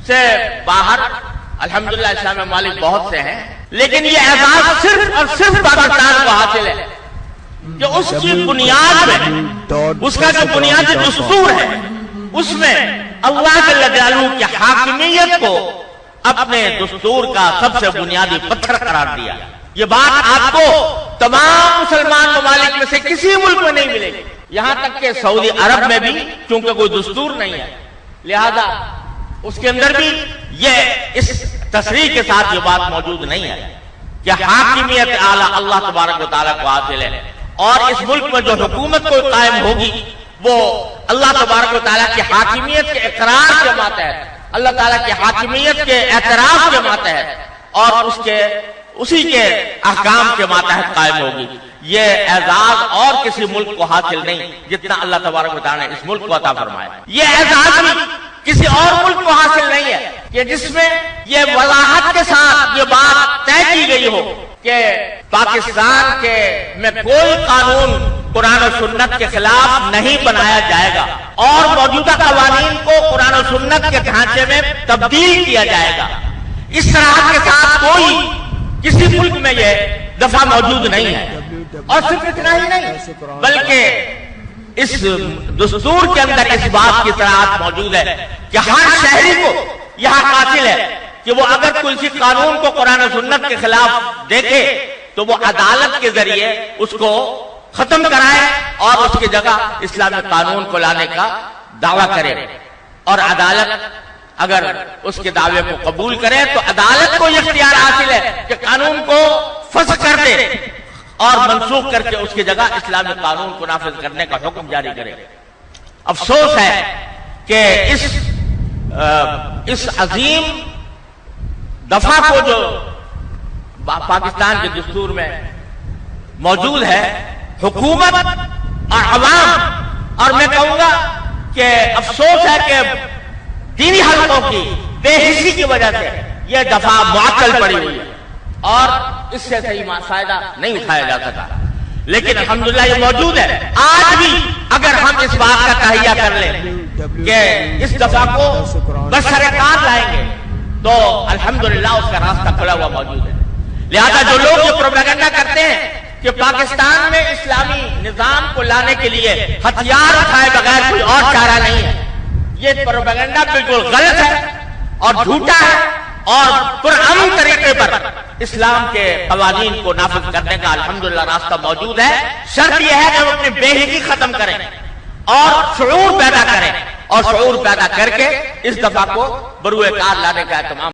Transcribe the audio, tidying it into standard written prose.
سے باہر الحمدللہ اسلام ممالک بہت سے ہیں، لیکن یہ اعزاز صرف اور صرف پاکستان کو حاصل ہے کہ اس کی بنیاد میں، اس کا جو بنیادی دستور ہے، اس میں اللہ جل جلالہ کی حاکمیت کو اپنے دستور کا سب سے بنیادی پتھر قرار دیا۔ یہ بات آپ کو تمام مسلمان ممالک میں سے کسی ملک میں نہیں ملے گی، یہاں تک کہ سعودی عرب میں بھی چونکہ کوئی دستور نہیں ہے، لہذا اس کے اندر بھی یہ اس تصریح کے ساتھ یہ بات موجود نہیں ہے کہ حاکمیت اعلیٰ اللہ تبارک و تعالیٰ کو حاصل ہے، اور اس ملک میں جو حکومت کو قائم ہوگی وہ اللہ تبارک و تعالیٰ کی حاکمیت کے اقرار کے ماتحت، اللہ تعالیٰ کی حاکمیت کے اعتراف کے ماتحت اور اسی کے احکام کے ماتحت قائم ہوگی۔ یہ اعزاز اور کسی ملک کو حاصل نہیں جتنا اللہ تبارک و تعالیٰ نے اس ملک کو عطا فرمایا۔ یہ اعزاز بھی کسی اور ملک کو حاصل نہیں ہے کہ جس میں یہ وضاحت کے ساتھ یہ بات طے کی گئی ہو کہ پاکستان میں کوئی قانون قرآن و سنت کے خلاف نہیں بنایا جائے گا اور موجودہ قوانین کو قرآن و سنت کے ڈھانچے میں تبدیل کیا جائے گا۔ اس طرح کے ساتھ کوئی کسی ملک میں یہ دفعہ موجود نہیں ہے، اور صرف اتنا ہی نہیں بلکہ اس دستور کے اندر اس بات کی صراحت موجود ہے کہ ہر شہری کو یہاں قاتل ہے کہ وہ اگر کسی قانون کو قرآن و سنت کے خلاف دیکھے تو وہ عدالت کے ذریعے اس کو ختم کرائے اور اس کی جگہ اسلامی قانون کو لانے کا دعویٰ کرے، اور عدالت اگر اس کے دعوے کو قبول کرے تو عدالت کو یہ اختیار حاصل ہے کہ قانون کو فسخ کر دے اور منسوخ کر کے اس کی جگہ اسلامی قانون کو نافذ کرنے کا حکم جاری کرے۔ افسوس ہے کہ اس عظیم دفعہ کو جو پاکستان کے دستور میں موجود ہے، حکومت اور عوام، اور میں کہوں گا کہ افسوس ہے کہ دینی حلقوں کی بے حسی کی وجہ سے یہ دفعہ معطل پڑی ہوئی ہے اور اس سے صحیح فائدہ نہیں اٹھایا جا سکا، لیکن الحمدللہ یہ موجود ہے۔ آج بھی اگر ہم اس بات کا تہیہ کر لیں کہ اس دفعہ کو بسرکار لائیں گے تو الحمدللہ اس کا راستہ کھلا ہوا موجود ہے۔ لہذا جو لوگ یہ پروپیگنڈا کرتے ہیں کہ پاکستان میں اسلامی نظام کو لانے کے لیے ہتھیار اٹھائے بغیر کوئی اور چارہ نہیں ہے، یہ پروپیگنڈا بالکل غلط ہے اور جھوٹا ہے، اور پرامن طریقے پر اسلام کے قوانین کو نافذ کرنے کا الحمدللہ راستہ موجود ہے۔ شرط یہ ہے کہ ہم اپنی بے حسی ختم کریں اور شعور پیدا کریں، اور شعور پیدا کر کے اس دفعہ کو بروئے کار لانے کا اہتمام